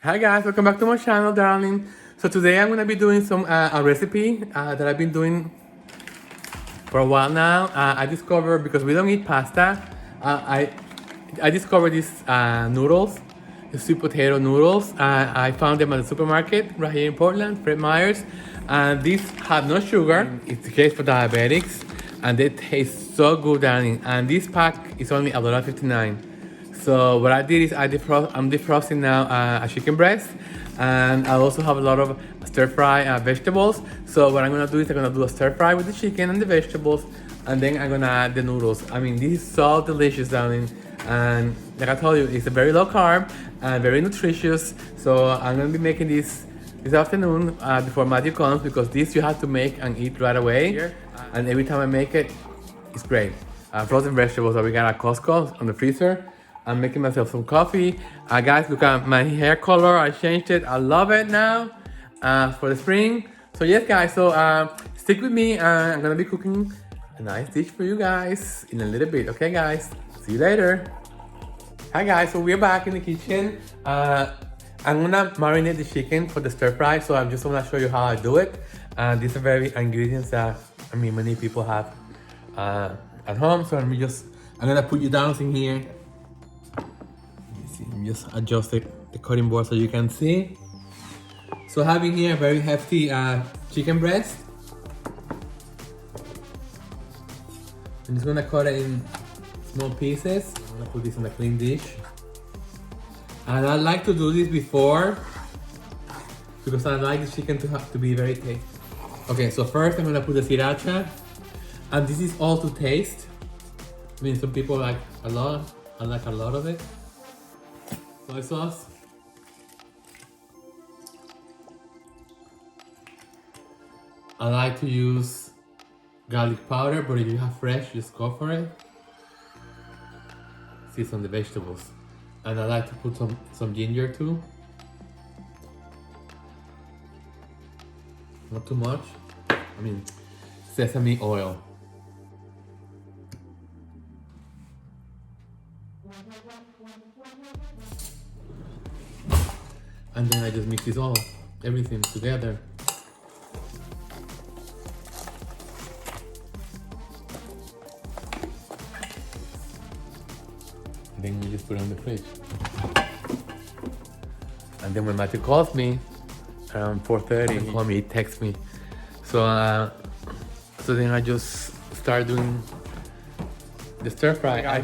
Hi guys, welcome back to my channel, darling. So today I'm gonna be doing some a recipe that I've been doing for a while now. I discovered because we don't eat pasta. I discovered these noodles, the sweet potato noodles. I found them at the supermarket right here in Portland, Fred Meyer's. And these have no sugar. It's great for diabetics, and they taste so good, darling. And this pack is only $1.59. So what I did is I'm defrosting now a chicken breast, and I also have a lot of stir fry vegetables. So what I'm gonna do is I'm gonna do a stir fry with the chicken and the vegetables, and then I'm gonna add the noodles. I mean, this is so delicious, darling. And like I told you, it's a very low carb and very nutritious. So I'm gonna be making this afternoon before Matthew comes, because this you have to make and eat right away. And every time I make it, it's great. Frozen vegetables that we got at Costco on the freezer. I'm making myself some coffee. Guys, look at my hair color. I changed it. I love it now for the spring. So yes, guys. So stick with me. I'm gonna be cooking a nice dish for you guys in a little bit. Okay, guys. See you later. Hi, guys. So we're back in the kitchen. I'm gonna marinate the chicken for the stir fry. So I'm just gonna show you how I do it. These are very ingredients that many people have at home. So I'm gonna put you down in here. Just adjust the cutting board so you can see. So having here a very hefty chicken breast. I'm just gonna cut it in small pieces. I'm gonna put this in a clean dish. And I like to do this before because I like the chicken to be very tasty. Okay, so first I'm gonna put the sriracha, and this is all to taste. I mean, some people like a lot. I like a lot of it. Soy sauce. I like to use garlic powder, but if you have fresh, just go for it. Season the vegetables. And I like to put some ginger too. Not too much. I mean, sesame oil. And then I just mix this everything together. And then you just put it in the fridge. And then when Matthew calls me around 4:30, he call me, he texts me. So then I just start doing the stir fry.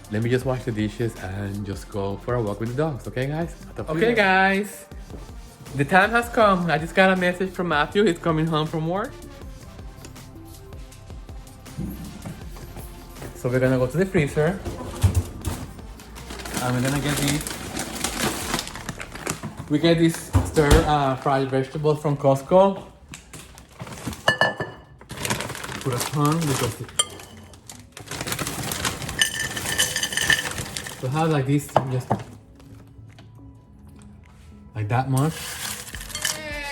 Let me just wash the dishes and just go for a walk with the dogs, okay guys? Okay guys, the time has come. I just got a message from Matthew. He's coming home from work. So we're gonna go to the freezer. And we're gonna get these. We get these stir fried vegetables from Costco. Put a ton because so have like this, just like that much.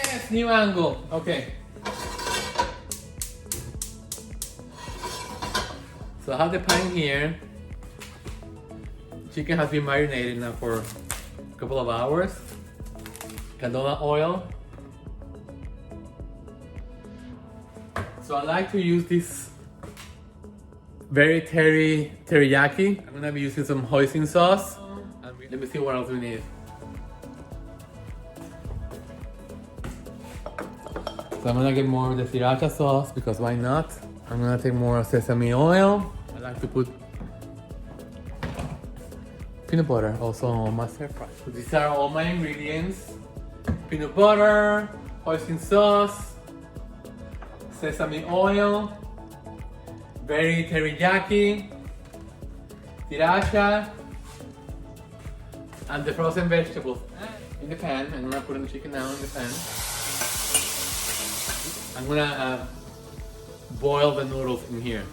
Yes, new angle. Okay. So I have the pan here. Chicken has been marinated now for a couple of hours. Canola oil. So I like to use this very teriyaki. I'm gonna be using some hoisin sauce. Let me see what else we need. So I'm gonna get more of the sriracha sauce because why not? I'm gonna take more sesame oil. I like to put peanut butter also on my stir fry. So these are all my ingredients. Peanut butter, hoisin sauce, sesame oil, very teriyaki, sriracha, and the frozen vegetables in the pan. I'm gonna put the chicken now in the pan. I'm gonna boil the noodles in here.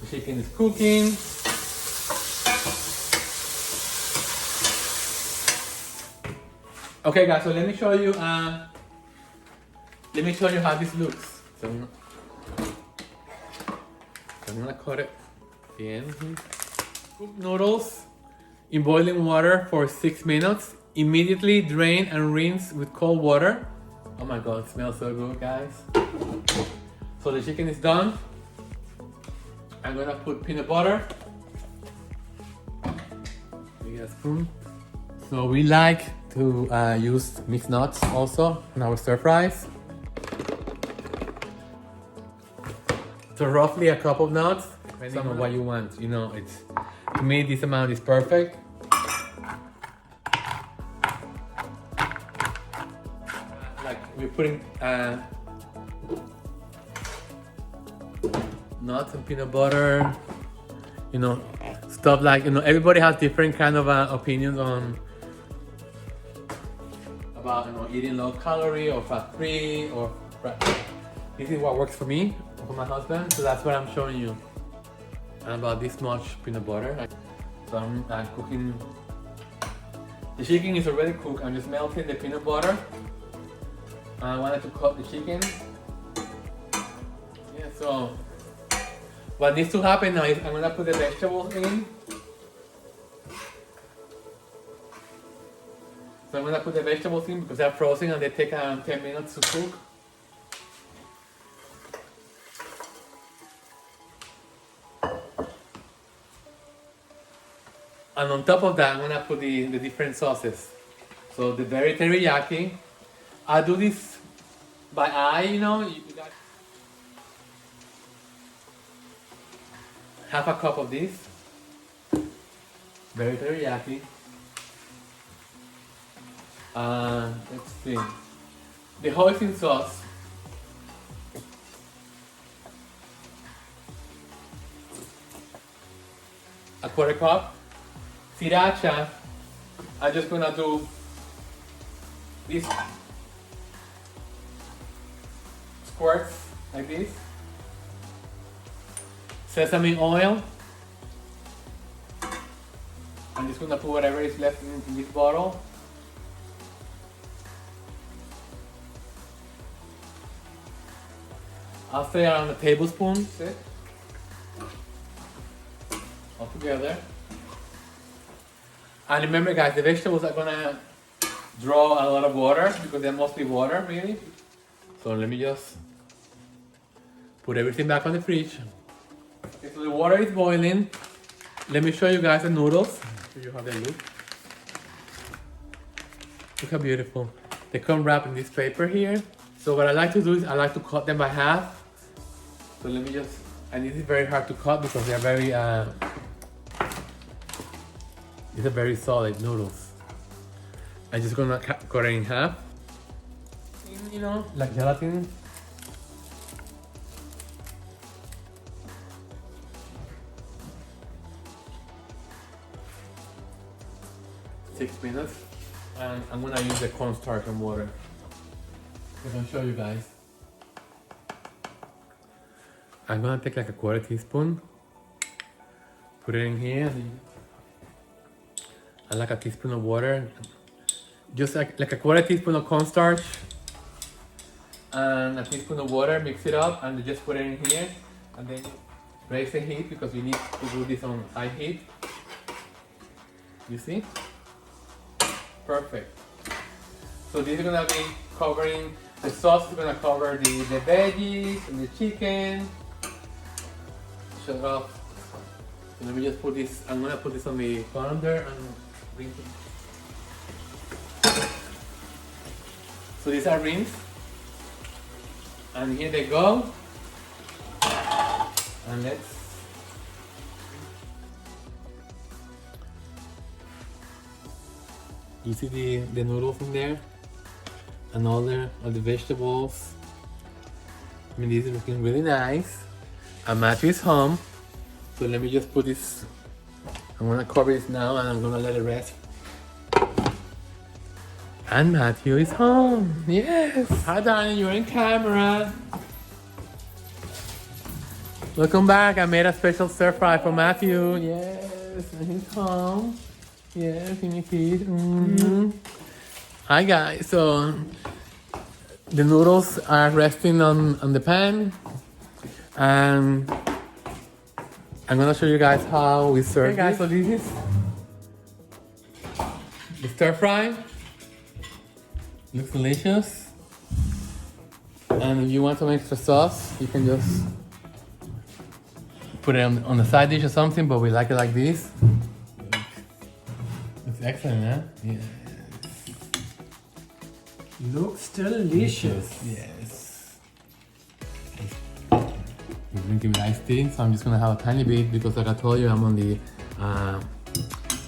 The chicken is cooking. Okay guys, so let me show you how this looks. So I'm gonna cut it in. Cooked noodles in boiling water for 6 minutes. Immediately drain and rinse with cold water. Oh my god, it smells so good, guys. So the chicken is done. I'm gonna put peanut butter. We get a spoon. So we like to use mixed nuts also in our stir fries. So roughly a cup of nuts, depending on what you want. You know, it's, to me this amount is perfect. Like we're putting nuts and peanut butter. You know, stuff like, you know, everybody has different kind of opinions on about, you know, eating low calorie or fat free or this is what works for me, for my husband, so that's what I'm showing you. And about this much peanut butter. So I'm cooking. The chicken is already cooked. I'm just melting the peanut butter. I wanted to cook the chicken. Yeah, so what needs to happen now is I'm gonna put the vegetables in. So I'm gonna put the vegetables in because they're frozen and they take 10 minutes to cook. And on top of that, I'm gonna put the different sauces. So the berry teriyaki. I do this by eye, you know. You got half a cup of this berry teriyaki. Let's see. The hoisin sauce. A quarter cup. Sriracha. I'm just gonna do these squirts like this. Sesame oil. I'm just gonna put whatever is left in this bottle. I'll say around a tablespoon. All together. And remember, guys, the vegetables are gonna draw a lot of water because they're mostly water, really. So let me just put everything back on the fridge. Okay, so the water is boiling. Let me show you guys the noodles. So you have a look. Look how beautiful. They come wrapped in this paper here. So what I like to do is I like to cut them by half. So let me just, and this is very hard to cut because they're very, these are very solid noodles. I'm just gonna cut it in half. You know, like gelatin. Six minutes. And I'm gonna use the cornstarch and water. I'm gonna show you guys. I'm gonna take like a quarter teaspoon. Put it in here. And like a teaspoon of water, just like a quarter teaspoon of cornstarch and a teaspoon of water, mix it up and just put it in here and then raise the heat because we need to do this on high heat. You see? Perfect. So this is gonna be covering, the sauce is gonna cover the veggies and the chicken. Shut it off. So let me just put this, I'm gonna put this on the colander and rinse it. So these are rinsed. And here they go. And let's, you see the noodles in there? And all the vegetables. I mean, this is looking really nice. And Matthew is home. So let me just put this, I'm gonna cover this now and I'm gonna let it rest. And Matthew is home, yes. Hi darling, you're in camera. Welcome back, I made a special stir fry for Matthew, yes, and he's home. Yes, in the kids. Hi guys, so the noodles are resting on the pan. And I'm gonna show you guys how we serve. Okay guys, so this is the stir fry. Looks delicious. And if you want some extra sauce, you can just put it on the side dish or something, but we like it like this. It's excellent, huh? Yes. Looks delicious. Yes. We're drinking with iced tea, so I'm just gonna have a tiny bit because, like I told you, I'm on the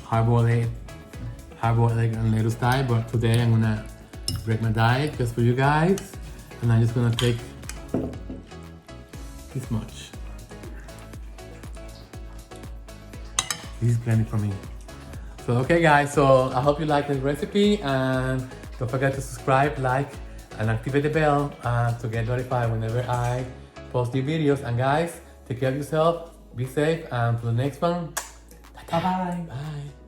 hard-boiled egg and lettuce diet. But today I'm gonna break my diet just for you guys, and I'm just gonna take this much. This is plenty for me. So okay, guys. So I hope you like this recipe, and don't forget to subscribe, like, and activate the bell to get notified whenever I post new videos. And guys, take care of yourself, be safe, and for the next one, bye. Bye.